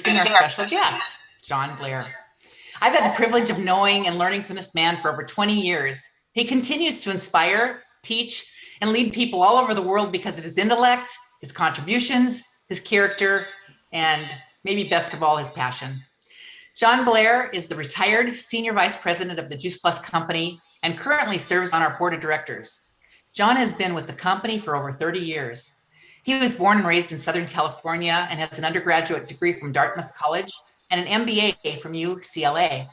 introducing our special guest, John Blair. I've had the privilege of knowing and learning from this man for over 20 years. He continues to inspire, teach, and lead people all over the world because of his intellect, his contributions, his character, and maybe best of all, his passion. John Blair is the retired Senior Vice President of the Juice Plus Company and currently serves on our board of directors. John has been with the company for over 30 years. He was born and raised in Southern California and has an undergraduate degree from Dartmouth College and an MBA from UCLA.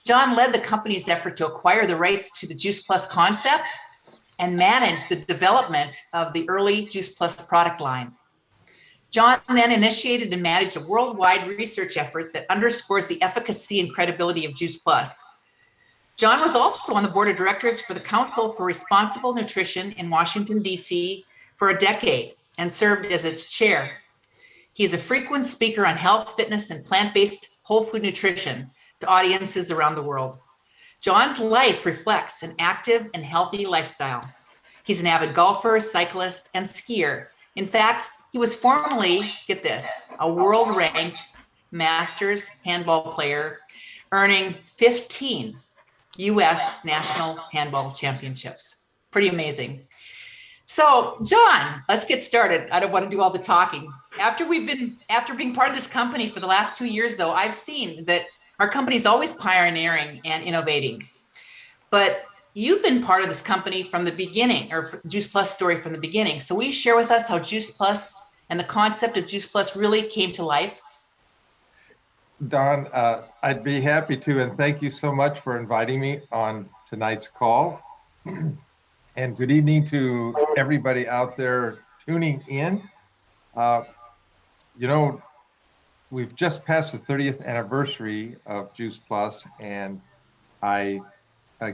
John led the company's effort to acquire the rights to the Juice Plus concept and manage the development of the early Juice Plus product line. John then initiated and managed a worldwide research effort that underscores the efficacy and credibility of Juice Plus. John was also on the board of directors for the Council for Responsible Nutrition in Washington, D.C. for a decade and served as its chair. He is a frequent speaker on health, fitness, and plant-based whole food nutrition to audiences around the world. John's life reflects an active and healthy lifestyle. He's an avid golfer, cyclist, and skier. In fact, he was formerly, get this, a world-ranked Masters handball player, earning 15 U.S. National Handball Championships. Pretty amazing. So, John, let's get started. I don't want to do all the talking. After being part of this company for the last 2 years, though, I've seen that our company is always pioneering and innovating. But you've been part of this company from the beginning, or the Juice Plus story from the beginning. So will you share with us how Juice Plus and the concept of Juice Plus really came to life? Don, I'd be happy to, and thank you so much for inviting me on tonight's call. And good evening to everybody out there tuning in. We've just passed the 30th anniversary of Juice Plus, and I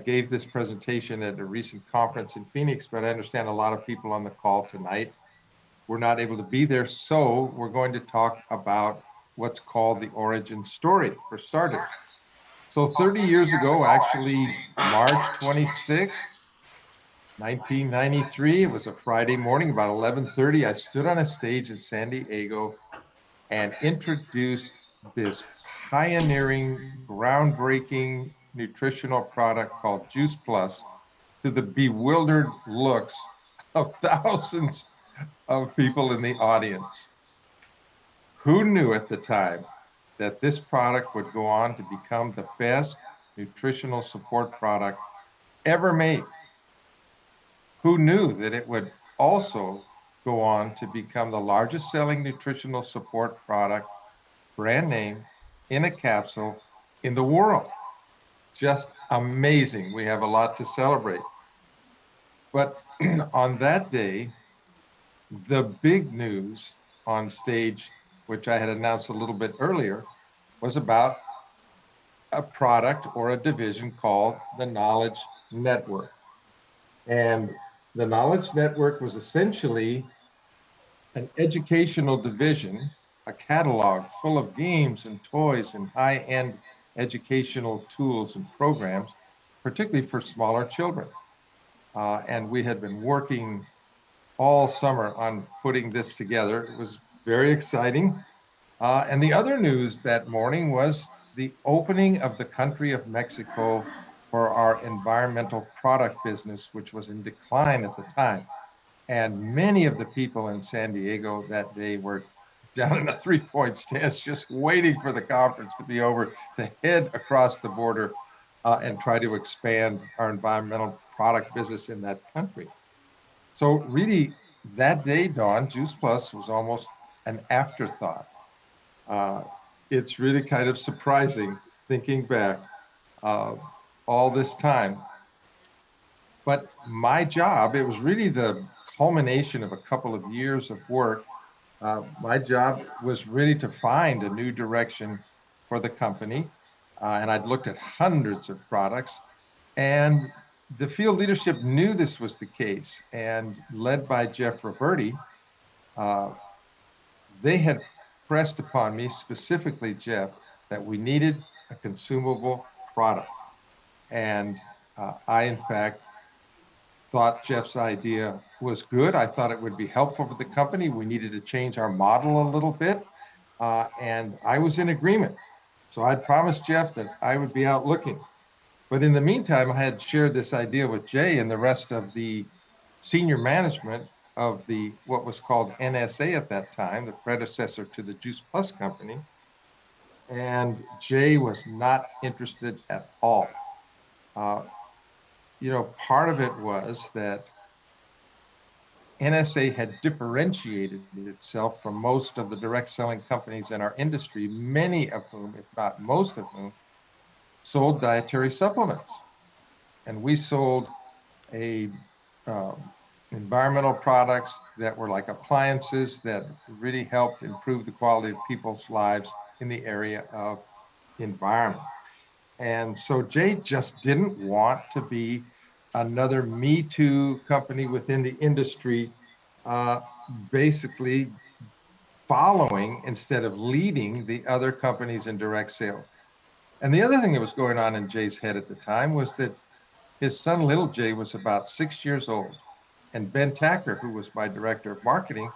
gave this presentation at a recent conference in Phoenix, but I understand a lot of people on the call tonight were not able to be there, so we're going to talk about what's called the origin story for starters. So 30 years ago, actually March 26th, 1993, it was a Friday morning, about 11:30, I stood on a stage in San Diego and introduced this pioneering, groundbreaking nutritional product called Juice Plus to the bewildered looks of thousands of people in the audience. Who knew at the time that this product would go on to become the best nutritional support product ever made? Who knew that it would also go on to become the largest selling nutritional support product, brand name, in a capsule in the world? Just amazing. We have a lot to celebrate. But on that day, the big news on stage, which I had announced a little bit earlier, was about a product or a division called the Knowledge Network. And the Knowledge Network was essentially an educational division, a catalog full of games and toys and high-end educational tools and programs, particularly for smaller children. And we had been working all summer on putting this together. It was very exciting. And the other news that morning was the opening of the country of Mexico for our environmental product business, which was in decline at the time. And many of the people in San Diego that day were down in a three-point stance, just waiting for the conference to be over to head across the border and try to expand our environmental product business in that country. So really, that day, Dawn, Juice Plus was almost an afterthought. It's really kind of surprising thinking back all this time. But my job, it was really the culmination of a couple of years of work. My job was really to find a new direction for the company. And I'd looked at hundreds of products. And the field leadership knew this was the case. And led by Jeff Roberti, they had pressed upon me, specifically Jeff, that we needed a consumable product. And I, in fact, thought Jeff's idea was good. I thought it would be helpful for the company. We needed to change our model a little bit. And I was in agreement. So I'd promised Jeff that I would be out looking. But in the meantime, I had shared this idea with Jay and the rest of the senior management of the what was called NSA at that time, the predecessor to the Juice Plus company. And Jay was not interested at all. Uh, part of it was that NSA had differentiated itself from most of the direct selling companies in our industry, many of whom, if not most of whom, sold dietary supplements. And we sold a environmental products that were like appliances that really helped improve the quality of people's lives in the area of environment. And so Jay just didn't want to be another Me Too company within the industry, uh, basically following instead of leading the other companies in direct sales. And the other thing that was going on in Jay's head at the time was that his son, Little Jay, was about 6 years old. And Ben Tacker, who was my director of marketing,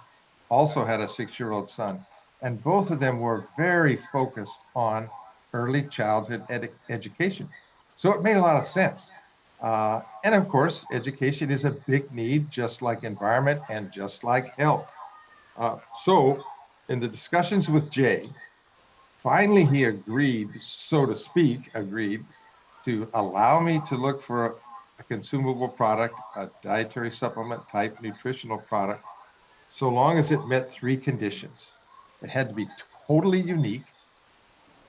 also had a 6-year-old son. And both of them were very focused on early childhood education. So it made a lot of sense. And of course, education is a big need, just like environment and just like health. So in the discussions with Jay, finally he agreed, so to speak, agreed to allow me to look for a consumable product, a dietary supplement type nutritional product, so long as it met three conditions. It had to be totally unique,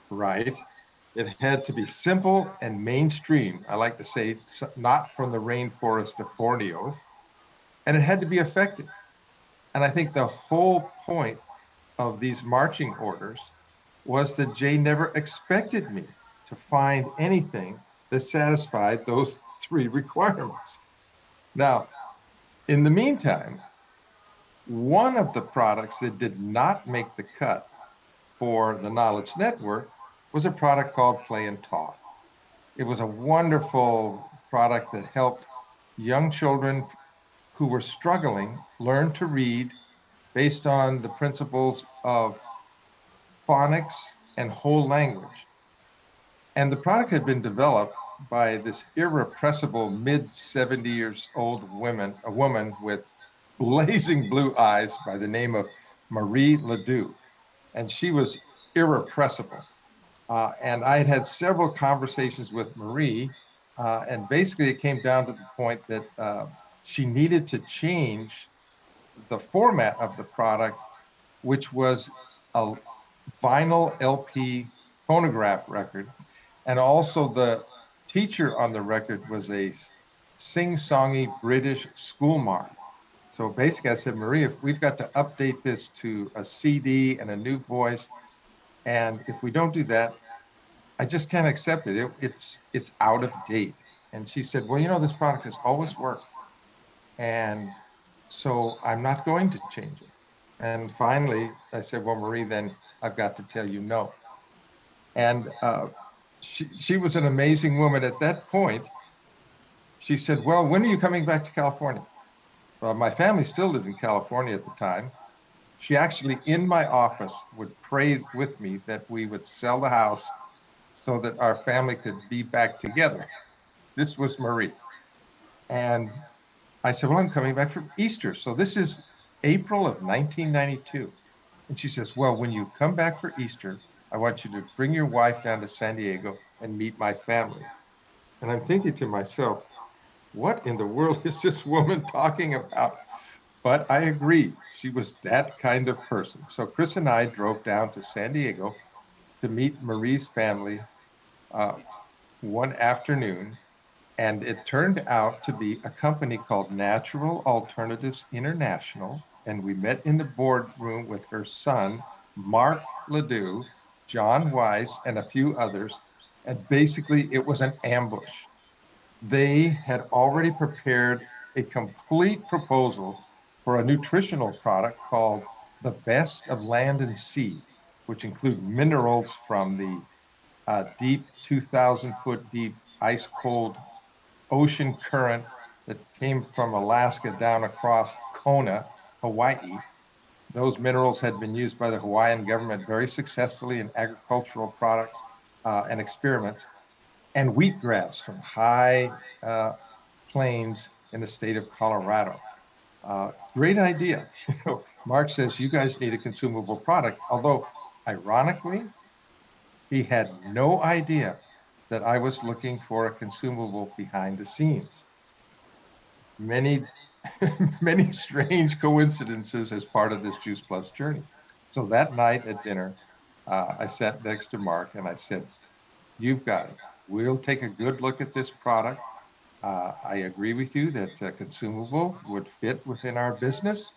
right? It had to be simple and mainstream. I like to say, not from the rainforest of Borneo. And it had to be effective. And I think the whole point of these marching orders was that Jay never expected me to find anything that satisfied those three requirements. Now, in the meantime, one of the products that did not make the cut for the Knowledge Network was a product called Play and Talk. It was a wonderful product that helped young children who were struggling learn to read based on the principles of phonics and whole language. And the product had been developed by this irrepressible mid 70 years old a woman with blazing blue eyes by the name of Marie Ledoux. And she was irrepressible. And I had had several conversations with Marie. And basically, it came down to the point that she needed to change the format of the product, which was a vinyl LP phonograph record. And also, the teacher on the record was a sing-songy British schoolmarm. So basically, I said, Marie, if we've got to update this to a CD and a new voice, and if we don't do that, I just can't accept it. It's out of date. And she said, well, this product has always worked. And so I'm not going to change it. And finally, I said, well, Marie, then I've got to tell you no. And she was an amazing woman at that point. She said, well, when are you coming back to California? Well, my family still lived in California at the time. She actually, in my office, would pray with me that we would sell the house so that our family could be back together. This was Marie. And I said, well, I'm coming back from Easter. So this is April of 1992. And she says, well, when you come back for Easter, I want you to bring your wife down to San Diego and meet my family. And I'm thinking to myself, what in the world is this woman talking about? But I agreed. She was that kind of person. So Chris and I drove down to San Diego to meet Marie's family uh, one afternoon. And it turned out to be a company called Natural Alternatives International. And we met in the boardroom with her son, Mark Ledoux, John Weiss, and a few others. And basically, it was an ambush. They had already prepared a complete proposal for a nutritional product called the best of land and sea, which include minerals from the deep 2,000-foot deep ice cold ocean current that came from Alaska down across Kona, Hawaii. Those minerals had been used by the Hawaiian government very successfully in agricultural products and experiments, and wheatgrass from high plains in the state of Colorado. Great idea. Mark says you guys need a consumable product, although ironically, he had no idea that I was looking for a consumable behind the scenes. Many, many strange coincidences as part of this Juice Plus journey. So that night at dinner, I sat next to Mark and I said, "You've got it. We'll take a good look at this product. I agree with you that consumable would fit within our business,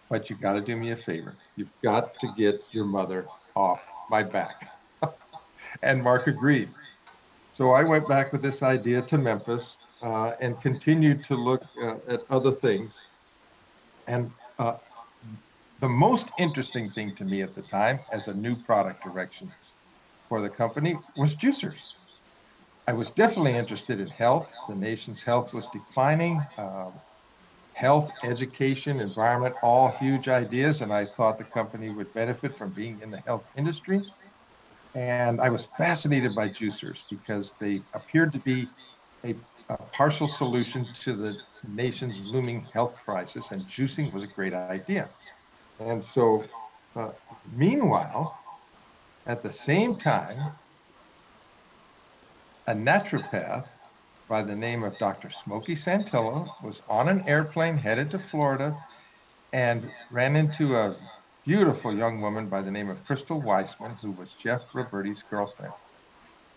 but you got to do me a favor. You've got to get your mother off my back." And Mark agreed. So I went back with this idea to Memphis and continued to look at other things. And the most interesting thing to me at the time, as a new product direction for the company, was juicers. I was definitely interested in health. The nation's health was declining. Health, education, environment, all huge ideas. And I thought the company would benefit from being in the health industry. And I was fascinated by juicers because they appeared to be a partial solution to the nation's looming health crisis, and juicing was a great idea. And so, uh, meanwhile, at the same time, a naturopath by the name of Dr. Smokey Santillo was on an airplane headed to Florida and ran into a beautiful young woman by the name of Crystal Weissman, who was Jeff Roberti's girlfriend.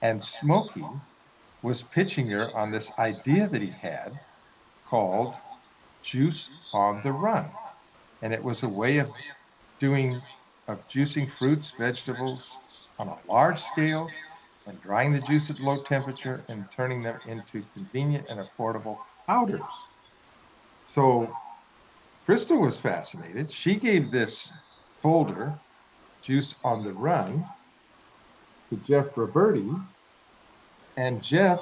And Smokey was pitching her on this idea that he had called Juice on the Run. And it was a way of juicing fruits, vegetables on a large scale and drying the juice at low temperature and turning them into convenient and affordable powders. So Crystal was fascinated. She gave this folder, Juice on the Run, to Jeff Roberti, and Jeff,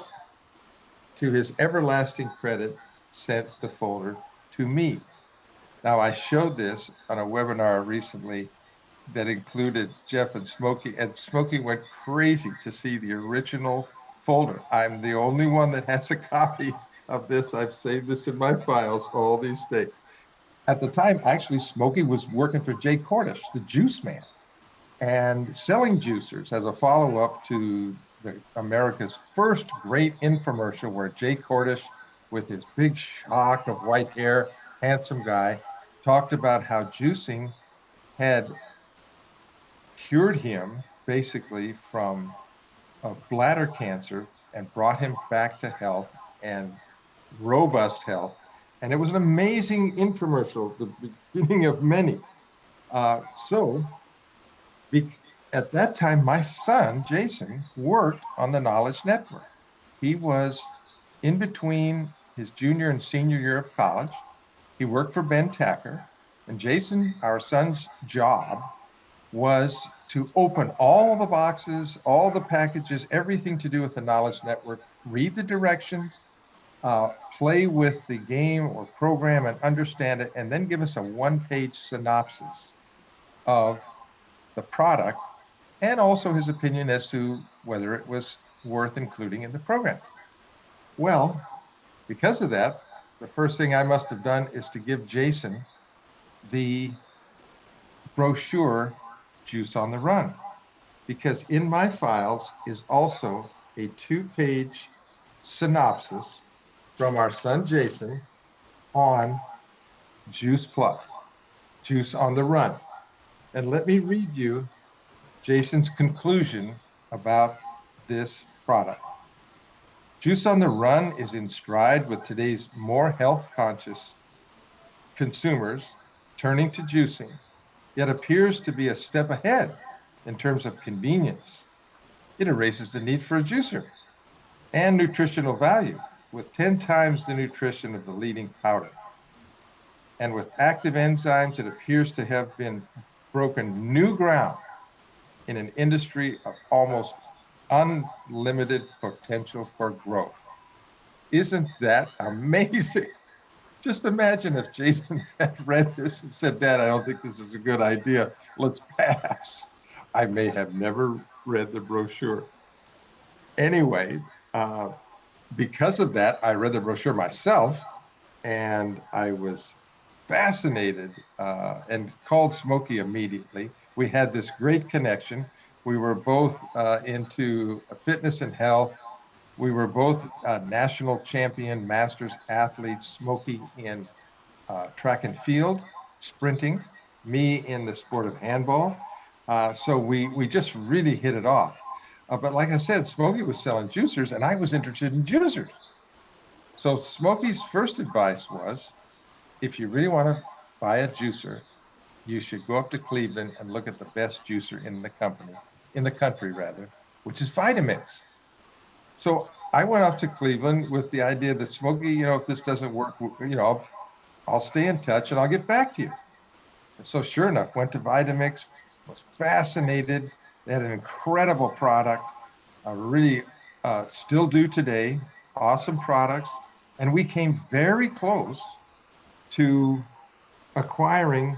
to his everlasting credit, sent the folder to me. Now, I showed this on a webinar recently that included Jeff and Smokey went crazy to see the original folder. I'm the only one that has a copy of this. I've saved this in my files, all these things. At the time, actually, Smokey was working for Jay Cordish, the juice man, and selling juicers as a follow-up to America's first great infomercial where Jay Cordish, with his big shock of white hair, handsome guy, talked about how juicing had cured him basically from bladder cancer and brought him back to health and robust health. And it was an amazing infomercial, the beginning of many. So at that time, my son, Jason, worked on the Knowledge Network. He was in between his junior and senior year of college. He worked for Ben Tacker. And Jason, our son's job was to open all the boxes, all the packages, everything to do with the Knowledge Network, read the directions, play with the game or program and understand it, and then give us a one-page synopsis of the product and also his opinion as to whether it was worth including in the program. Well, because of that, the first thing I must have done is to give Jason the brochure Juice on the Run, because in my files is also a two-page synopsis from our son Jason on Juice Plus, Juice on the Run. And let me read you Jason's conclusion about this product. Juice on the Run is in stride with today's more health conscious consumers turning to juicing, yet appears to be a step ahead in terms of convenience. It erases the need for a juicer and nutritional value with 10 times the nutrition of the leading powder. And with active enzymes, it appears to have been broken new ground in an industry of almost unlimited potential for growth. Isn't that amazing? Just imagine if Jason had read this and said, Dad, I don't think this is a good idea. Let's pass. I may have never read the brochure. Anyway, uh, because of that, I read the brochure myself and I was fascinated and called Smokey immediately. We had this great connection. We were both into fitness and health. We were both national champion masters athletes, Smokey in track and field, sprinting, me in the sport of handball. So we just really hit it off. But like I said, Smokey was selling juicers and I was interested in juicers. So Smokey's first advice was, if you really want to buy a juicer, you should go up to Cleveland and look at the best juicer in the country rather, which is Vitamix. So I went off to Cleveland with the idea that Smokey, if this doesn't work, I'll stay in touch and I'll get back to you. And so sure enough, went to Vitamix, was fascinated. They had an incredible product, really still do today, awesome products. And we came very close to acquiring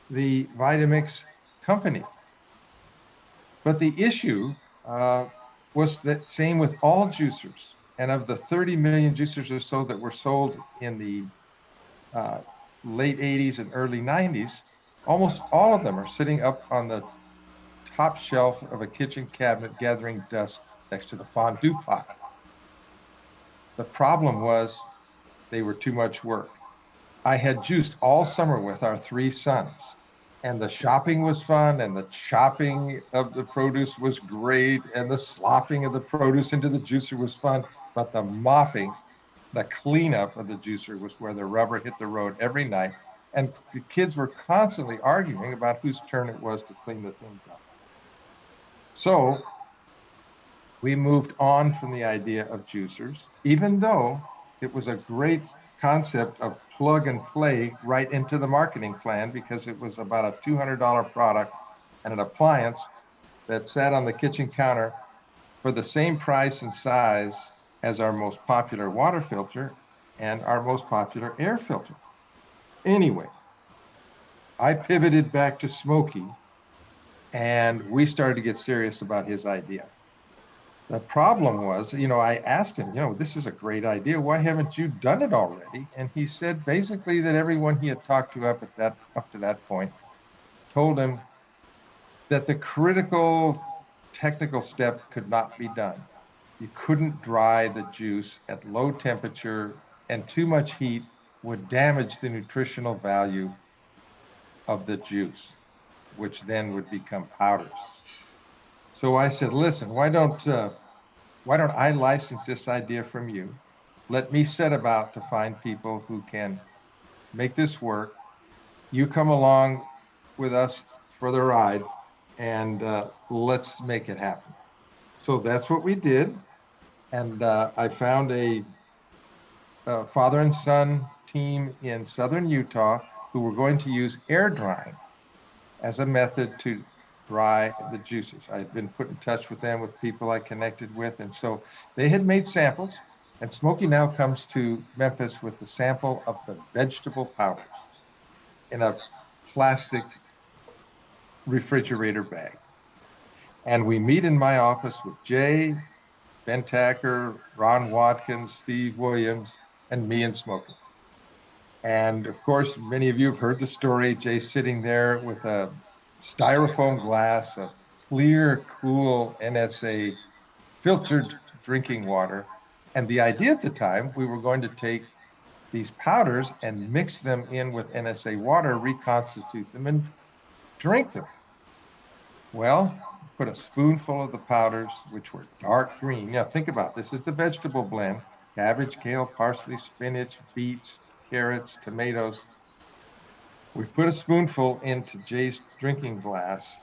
the Vitamix company. But the issue was that same with all juicers. And of the 30 million juicers or so that were sold in the uh, late 80s and early 90s, almost all of them are sitting up on the top shelf of a kitchen cabinet gathering dust next to the fondue pot. The problem was they were too much work. I had juiced all summer with our three sons, and the shopping was fun, and the chopping of the produce was great, and the slopping of the produce into the juicer was fun. But the mopping, the cleanup of the juicer was where the rubber hit the road every night. And the kids were constantly arguing about whose turn it was to clean the things up. So we moved on from the idea of juicers, even though it was a great concept of plug and play right into the marketing plan because it was about a $200 product and an appliance that sat on the kitchen counter for the same price and size as our most popular water filter and our most popular air filter. Anyway, I pivoted back to Smokey and we started to get serious about his idea. The problem was, I asked him, this is a great idea. Why haven't you done it already? And he said basically that everyone he had talked to up to that point told him that the critical technical step could not be done. You couldn't dry the juice at low temperature, and too much heat would damage the nutritional value of the juice, which then would become powders. So I said, listen, why don't I license this idea from you? Let me set about to find people who can make this work. You come along with us for the ride and let's make it happen. So that's what we did. And I found a father and son team in southern Utah who were going to use air drying as a method to dry the juices. I had been put in touch with them, with people I connected with. And so they had made samples. And Smokey now comes to Memphis with the sample of the vegetable powders in a plastic refrigerator bag. And we meet in my office with Jay, Ben Tacker, Ron Watkins, Steve Williams, and me and Smokey. And of course, many of you have heard the story. Jay sitting there with a styrofoam glass of clear, cool NSA filtered drinking water. And the idea at the time, we were going to take these powders and mix them in with NSA water, reconstitute them, and drink them. Well, put a spoonful of the powders, which were dark green. Now, think about this. This is the vegetable blend: cabbage, kale, parsley, spinach, beets, carrots, tomatoes. We put a spoonful into Jay's drinking glass,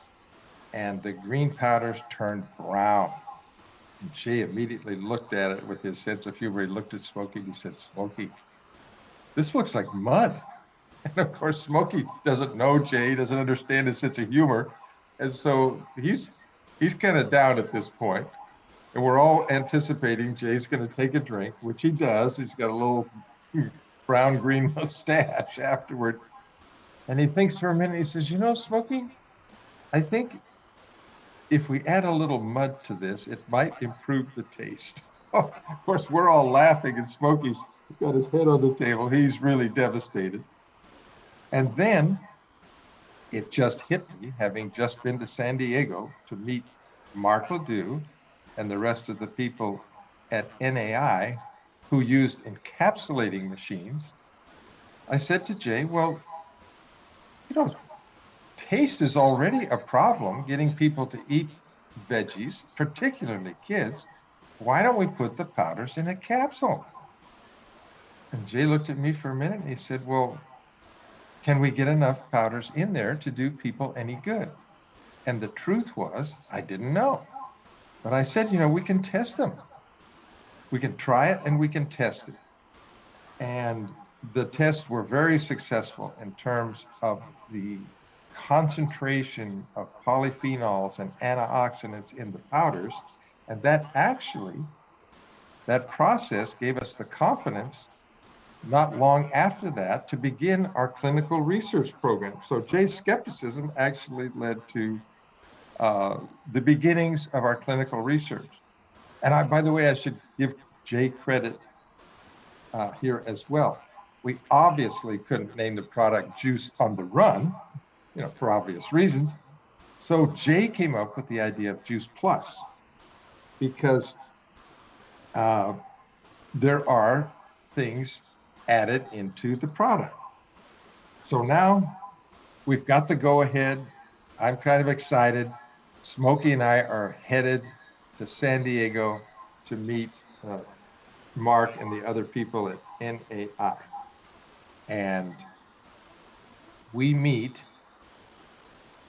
and the green powders turned brown. And Jay immediately looked at it with his sense of humor. He looked at Smokey and he said, Smokey, this looks like mud. And of course, Smokey doesn't know Jay, doesn't understand his sense of humor. And so he's kind of down at this point. And we're all anticipating Jay's going to take a drink, which he does. He's got a little brown-green mustache afterward. And he thinks for a minute, he says, you know, Smokey, I think if we add a little mud to this, it might improve the taste. Oh, of course, we're all laughing, and Smokey's got his head on the table. He's really devastated. And then it just hit me, having just been to San Diego to meet Mark Ledoux and the rest of the people at NAI who used encapsulating machines. I said to Jay, well, you know, taste is already a problem getting people to eat veggies, particularly kids. Why don't we put the powders in a capsule? And Jay looked at me for a minute and he said, well, can we get enough powders in there to do people any good? And the truth was, I didn't know. But I said, you know, we can test them. We can try it and we can test it. And the tests were very successful in terms of the concentration of polyphenols and antioxidants in the powders. And that actually, that process gave us the confidence not long after that to begin our clinical research program. So Jay's skepticism actually led to the beginnings of our clinical research. And by the way, I should give Jay credit here as well. We obviously couldn't name the product Juice on the Run, you know, for obvious reasons. So Jay came up with the idea of Juice Plus because uh, there are things added into the product. So now we've got the go ahead. I'm kind of excited. Smokey and I are headed to San Diego to meet Mark and the other people at NAI. And we meet.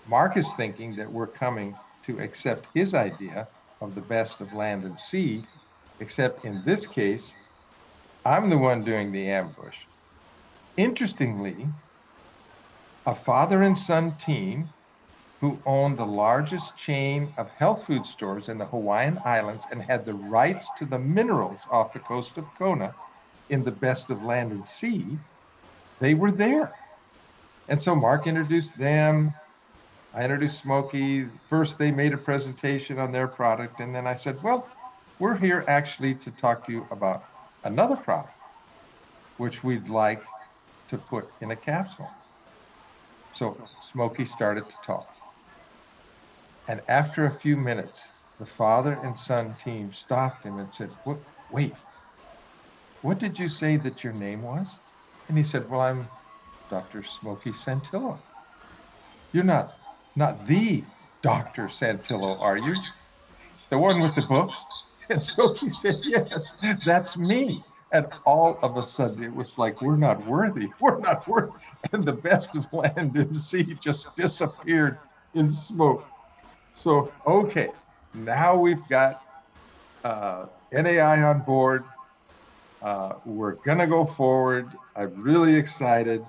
Mark is thinking that we're coming to accept his idea of the best of land and sea, except in this case, I'm the one doing the ambush. Interestingly, a father and son team who owned the largest chain of health food stores in the Hawaiian Islands and had the rights to the minerals off the coast of Kona in the best of land and sea, they were there. And so Mark introduced them. I introduced Smokey. First, they made a presentation on their product. And then I said, well, we're here actually to talk to you about another product, which we'd like to put in a capsule. So Smokey started to talk. And after a few minutes, the father and son team stopped him and said, wait, what did you say that your name was? And he said, well, I'm Dr. Smokey Santillo. You're not the Dr. Santillo, are you? The one with the books? And Smokey said, yes, that's me. And all of a sudden, it was like, we're not worthy. We're not worthy. And the best of land and sea just disappeared in smoke. So, okay, now we've got NAI on board. We're going to go forward. I'm really excited.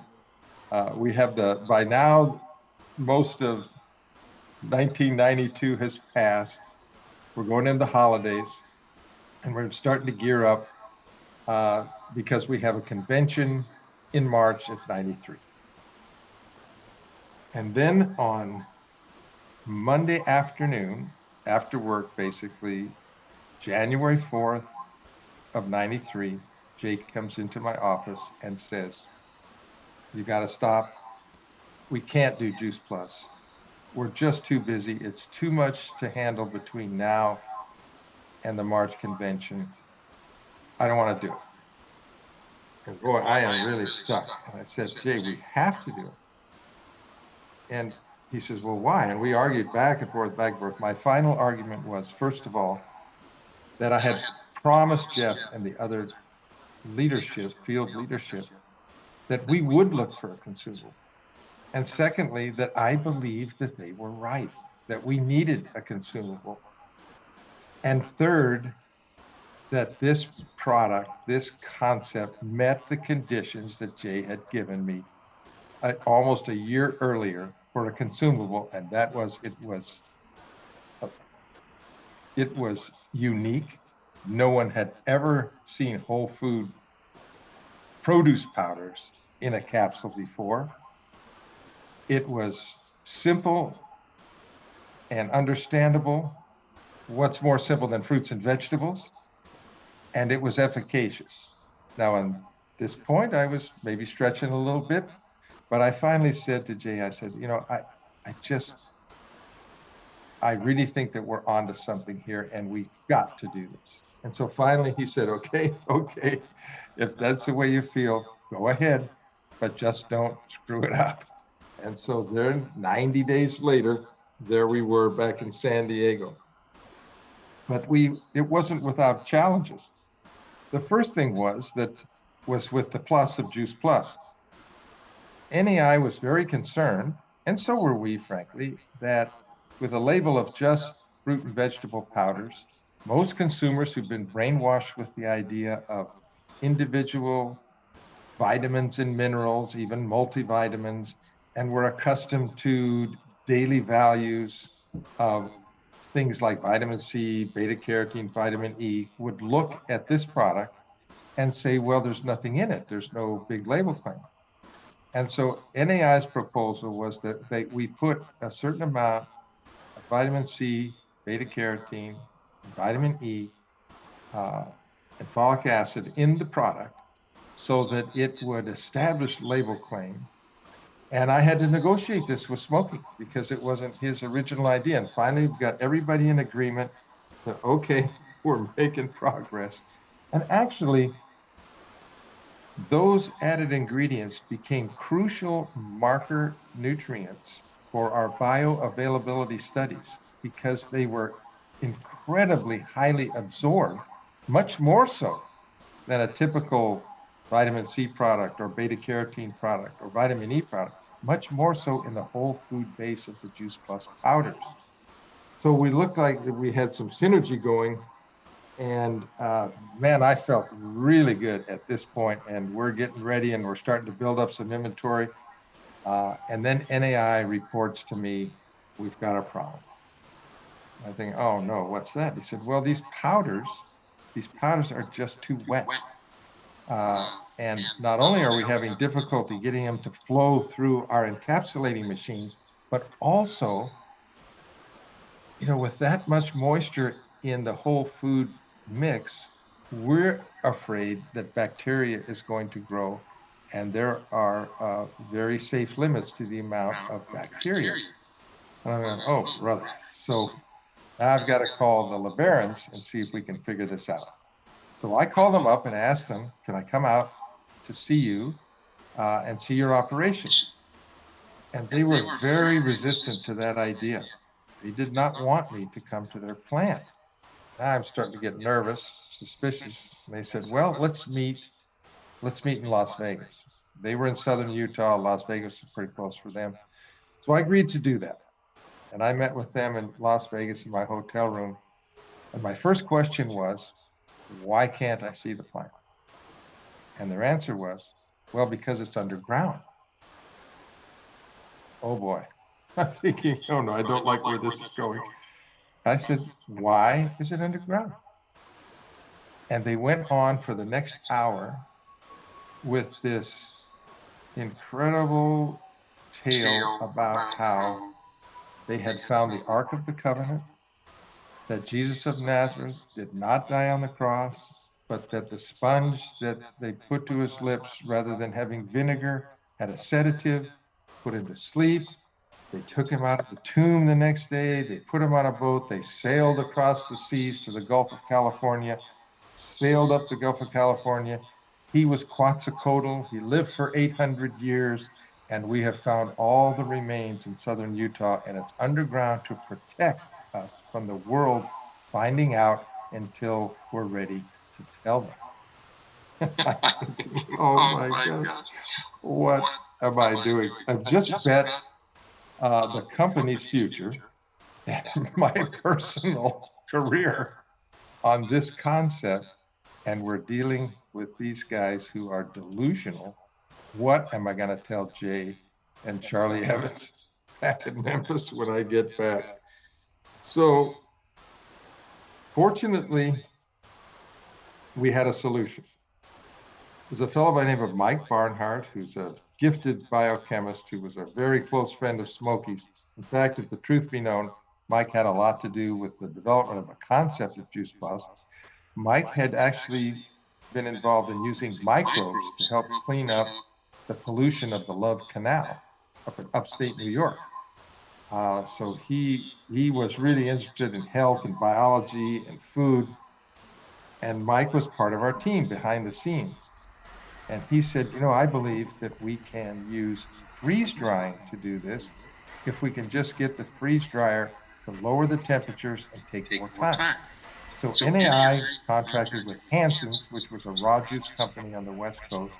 We have by now, most of 1992 has passed. We're going into the holidays and we're starting to gear up because we have a convention in March of 93. And then on Monday afternoon, after work, basically, January 4th of 93, Jake comes into my office and says, you got to stop. We can't do Juice Plus. We're just too busy. It's too much to handle between now and the March convention. I don't want to do it. And boy, I am really stuck. And I said, Jay, we have to do it. And he says, well, why? And we argued back and forth, back and forth. My final argument was, first of all, that I had promised Jeff and the other leadership, field leadership, that we would look for a consumable. And secondly, that I believed that they were right, that we needed a consumable. And third, that this product, this concept met the conditions that Jay had given me almost a year earlier for a consumable. And that was, it was unique. No one had ever seen whole food produce powders in a capsule before. It was simple and understandable. What's more simple than fruits and vegetables? And it was efficacious. Now, on this point, I was maybe stretching a little bit, but I finally said to Jay, I said, you know, I really think that we're onto something here and we got to do this. And so finally he said, okay, if that's the way you feel, go ahead, but just don't screw it up. And so there, 90 days later, there we were back in San Diego. But it wasn't without challenges. The first thing was with the plus of Juice Plus. NAI was very concerned, and so were we, frankly, that with a label of just fruit and vegetable powders, most consumers who've been brainwashed with the idea of individual vitamins and minerals, even multivitamins, and were accustomed to daily values of things like vitamin C, beta carotene, vitamin E, would look at this product and say, well, there's nothing in it. There's no big label claim. And so NAI's proposal was that we put a certain amount of vitamin C, beta carotene, vitamin E, and folic acid in the product so that it would establish label claim. And I had to negotiate this with Smokey because it wasn't his original idea. And finally, we got everybody in agreement that, okay, we're making progress. And actually, those added ingredients became crucial marker nutrients for our bioavailability studies because they were incredibly highly absorbed, much more so than a typical vitamin C product or beta carotene product or vitamin E product, much more so in the whole food base of the Juice Plus powders. So we looked like we had some synergy going. And man, I felt really good at this point, and we're getting ready and we're starting to build up some inventory. And then NAI reports to me, we've got a problem. I think, oh no, what's that? He said, well, these powders are just too wet. And not only are we having difficulty getting them to flow through our encapsulating machines, but also, you know, with that much moisture in the whole food mix, we're afraid that bacteria is going to grow, and there are very safe limits to the amount of bacteria. And I'm going, oh, brother. So now I've got to call the LeBarons and see if we can figure this out. So I called them up and asked them, can I come out to see you and see your operation? And they were very resistant to that idea. They did not want me to come to their plant. Now I'm starting to get nervous, suspicious. And they said, well, let's meet in Las Vegas. They were in southern Utah. Las Vegas is pretty close for them. So I agreed to do that. And I met with them in Las Vegas in my hotel room. And my first question was, why can't I see the plant? And their answer was, well, because it's underground. Oh boy. I'm thinking, oh no, I don't like where this is going. I said, why is it underground? And they went on for the next hour with this incredible tale about how they had found the Ark of the Covenant, that Jesus of Nazareth did not die on the cross, but that the sponge that they put to his lips, rather than having vinegar, had a sedative, put him to sleep. They took him out of the tomb the next day. They put him on a boat. They sailed across the seas to the Gulf of California, sailed up the Gulf of California. He was Quetzalcoatl. He lived for 800 years, and we have found all the remains in southern Utah, and it's underground to protect us from the world finding out until we're ready to tell them. Oh my God, what am I doing? I've just bet the company's future and my personal career on this concept, and we're dealing with these guys who are delusional. What am I going to tell Jay and Charlie Evans back in Memphis when I get back? So fortunately, we had a solution. There's a fellow by the name of Mike Barnhart, who's a gifted biochemist who was a very close friend of Smokey's. In fact, if the truth be known, Mike had a lot to do with the development of a concept of Juice Plus. Mike had actually been involved in using microbes to help clean up the pollution of the Love Canal up in upstate New York. So he was really interested in health and biology and food. And Mike was part of our team behind the scenes. And he said, I believe that we can use freeze drying to do this if we can just get the freeze dryer to lower the temperatures and take more time. So NAI contracted with Hanson's, which was a raw juice company on the West Coast.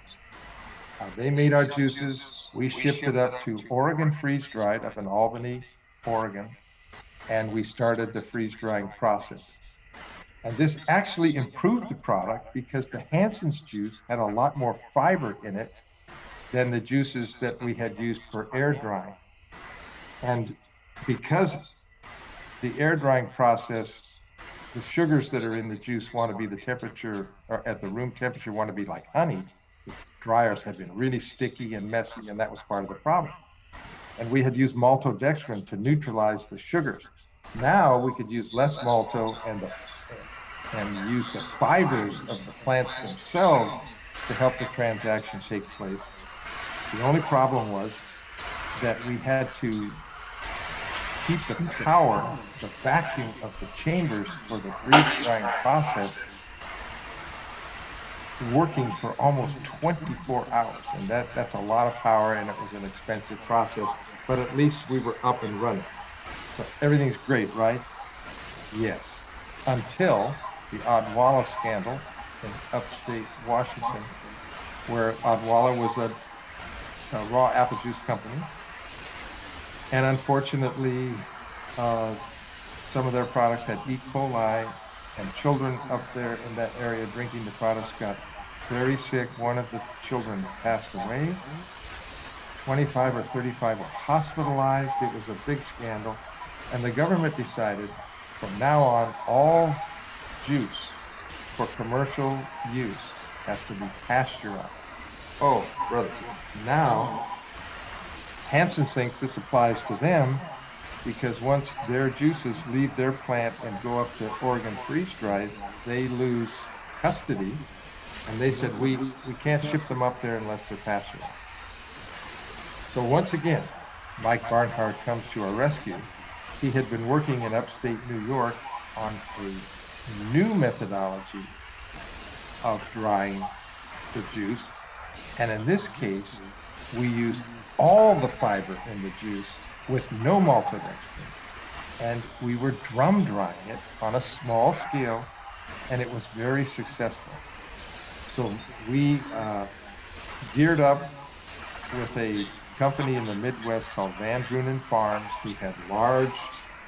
They made our juices. We shipped it up to Oregon Freeze Dried up in Albany, Oregon, and we started the freeze drying process. And this actually improved the product because the Hanson's juice had a lot more fiber in it than the juices that we had used for air drying. And because the air drying process, the sugars that are in the juice want to be the temperature, or at the room temperature, want to be like honey. The dryers had been really sticky and messy, and that was part of the problem. And we had used maltodextrin to neutralize the sugars. Now we could use less malto and use the fibers of the plants themselves to help the transaction take place. The only problem was that we had to keep the power, the vacuum of the chambers for the freeze drying process working for almost 24 hours. And that's a lot of power, and it was an expensive process, but at least we were up and running. So everything's great, right? Yes. Until the Odwalla scandal in upstate Washington, where Odwalla was a raw apple juice company. And unfortunately, some of their products had E. coli, and children up there in that area drinking the products got very sick. One of the children passed away. 25 or 35 were hospitalized. It was a big scandal. And the government decided from now on, all juice for commercial use has to be pasteurized. Oh, brother. Now, Hansen thinks this applies to them because once their juices leave their plant and go up to Oregon freeze dried, they lose custody. And they said, we can't ship them up there unless they're pasteurized. So once again, Mike Barnhart comes to our rescue. He had been working in upstate New York on a new methodology of drying the juice. And in this case, we used all the fiber in the juice with no maltodextrin. And we were drum drying it on a small scale, and it was very successful. So we geared up with a company in the Midwest called Van Drunen Farms, who had large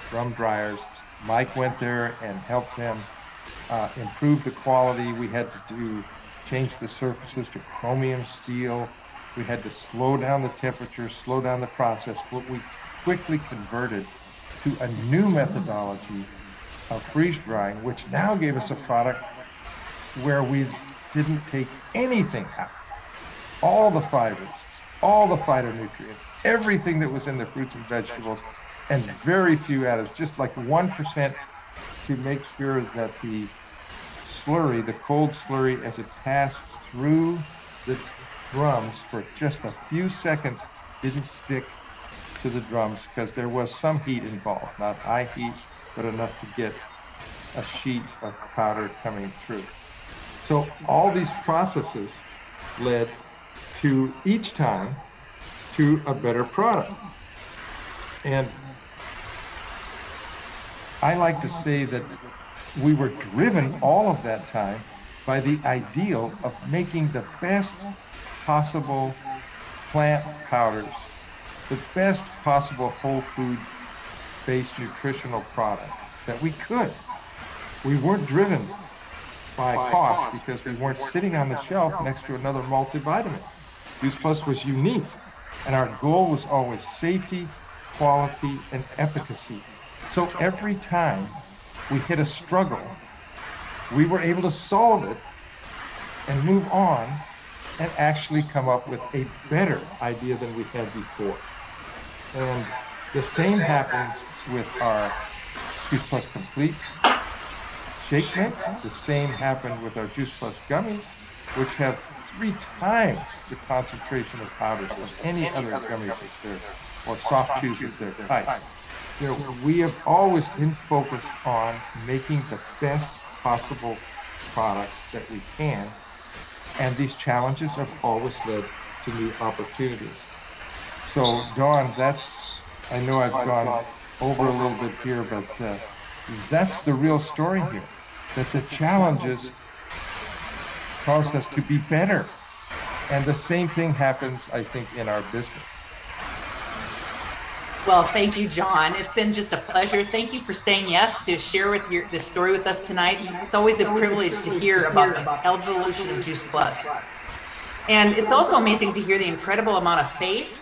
drum dryers. Mike went there and helped them improve the quality. We had to change the surfaces to chromium steel. We had to slow down the temperature, slow down the process, but we quickly converted to a new methodology of freeze drying, which now gave us a product where we didn't take anything out. All the fibers, all the phytonutrients, everything that was in the fruits and vegetables, and very few additives, just like 1% to make sure that the slurry, the cold slurry, as it passed through the drums for just a few seconds, didn't stick to the drums because there was some heat involved, not high heat, but enough to get a sheet of powder coming through. So all these processes led to each time to a better product. And I like to say that we were driven all of that time by the ideal of making the best possible plant powders, the best possible whole food based nutritional product that we could. We weren't driven by cost because we weren't sitting on the shelf next to another multivitamin. Juice Plus was unique, and our goal was always safety, quality, and efficacy. So every time we hit a struggle, we were able to solve it and move on and actually come up with a better idea than we had before. And the same happens with our Juice Plus Complete shake mix. The same happened with our Juice Plus gummies, which have 3 times the concentration of powders of any other gummies that's there, or soft chews of their type. You know, we have always been focused on making the best possible products that we can. And these challenges have always led to new opportunities. So, Dawn, I know I've gone over a little bit here, but that's the real story here, that the challenges caused us to be better. And the same thing happens, I think, in our business. Well, thank you, John. It's been just a pleasure. Thank you for saying yes to share this story with us tonight. It's always a privilege to hear about the evolution of Juice Plus. And it's also amazing to hear the incredible amount of faith,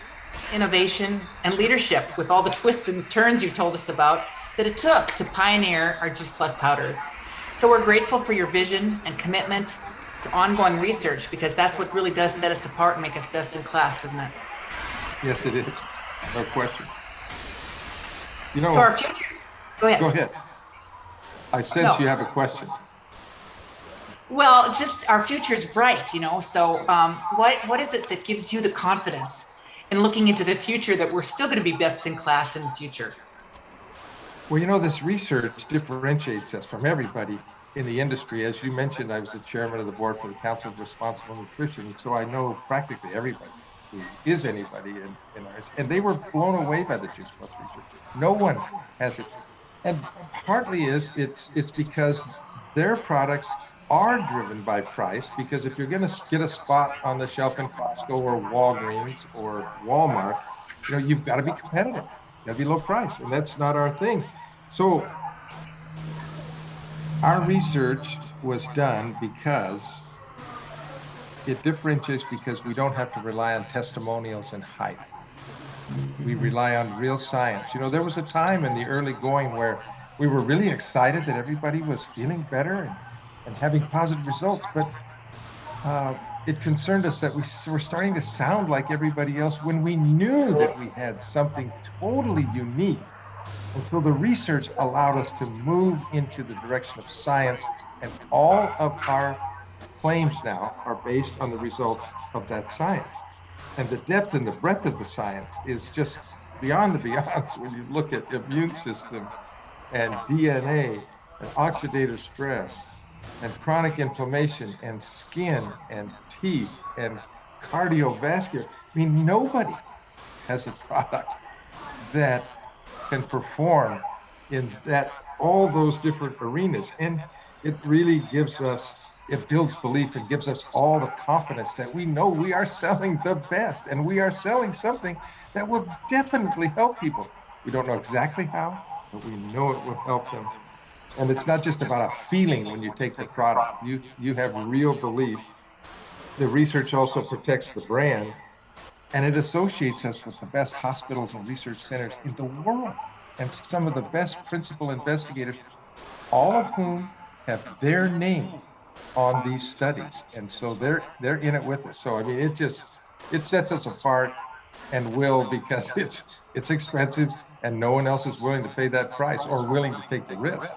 innovation, and leadership with all the twists and turns you've told us about that it took to pioneer our Juice Plus powders. So we're grateful for your vision and commitment to ongoing research, because that's what really does set us apart and make us best in class, doesn't it? Yes, it is. No question. You know, so our future, go ahead. Go ahead. I sense you have a question. Well, just our future is bright, So, what is it that gives you the confidence in looking into the future that we're still going to be best in class in the future? Well, this research differentiates us from everybody in the industry. As you mentioned, I was the chairman of the board for the Council of Responsible Nutrition, so I know practically everybody who is anybody in ours, and they were blown away by the Juice Plus research. No one has it, and partly it's because their products are driven by price. Because if you're going to get a spot on the shelf in Costco or Walgreens or Walmart, you've got to be competitive, got to be low price, and that's not our thing. So our research was done because it differentiates, because we don't have to rely on testimonials and hype. We rely on real science. There was a time in the early going where we were really excited that everybody was feeling better and having positive results, but it concerned us that we were starting to sound like everybody else when we knew that we had something totally unique. And so the research allowed us to move into the direction of science, and all of our claims now are based on the results of that science. And the depth and the breadth of the science is just beyond the beyonds when you look at immune system and DNA and oxidative stress and chronic inflammation and skin and teeth and cardiovascular. I mean, nobody has a product that can perform in all those different arenas. And it really it builds belief and gives us all the confidence that we know we are selling the best, and we are selling something that will definitely help people. We don't know exactly how, but we know it will help them. And it's not just about a feeling when you take the product. You have real belief. The research also protects the brand, and it associates us with the best hospitals and research centers in the world, and some of the best principal investigators, all of whom have their name on these studies. And so they're in it with us. So I mean, it sets us apart, and will, because it's expensive and no one else is willing to pay that price or willing to take the risk.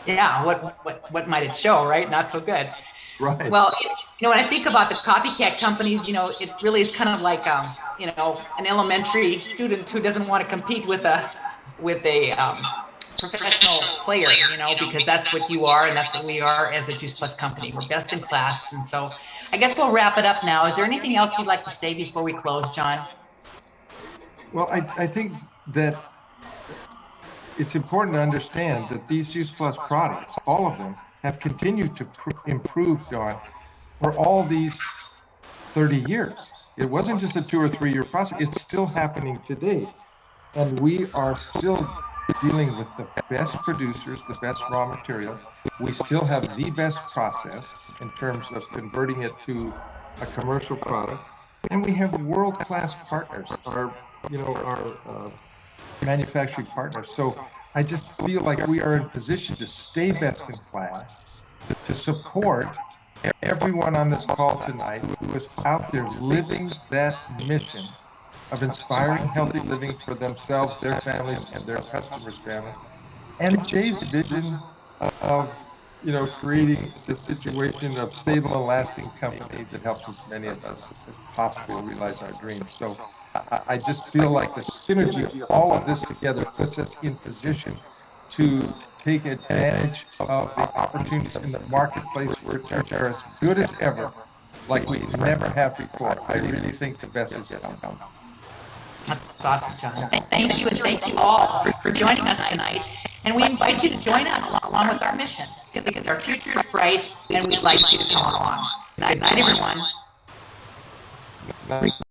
Yeah, what might it show, right? Not so good. Right. Well, when I think about the copycat companies, it really is kind of like an elementary student who doesn't want to compete with a professional player, because that's what you are, and that's what we are as a Juice Plus company. We're best in class. And so I guess we'll wrap it up now. Is there anything else you'd like to say before we close, John? Well, I think that it's important to understand that these Juice Plus products, all of them, have continued to improve, Dawn, for all these 30 years. It wasn't just a 2 or 3 year process. It's still happening today. And we are still dealing with the best producers, the best raw material. We still have the best process in terms of converting it to a commercial product. And we have world-class partners, our manufacturing partners. So I just feel like we are in position to stay best in class, to support everyone on this call tonight who is out there living that mission of inspiring healthy living for themselves, their families, and their customers' families. And Jay's vision of, creating a situation of stable and lasting company that helps as many of us as possible realize our dreams. So I just feel like the synergy of all of this together puts us in position to take advantage of the opportunities in the marketplace, which are as good as ever, like we never have before. I really think the best is yet to come. That's awesome, John. Thank you, and thank you all for joining us tonight. And we invite you to join us along with our mission, because our future is bright and we'd like you to come along. Good night, everyone.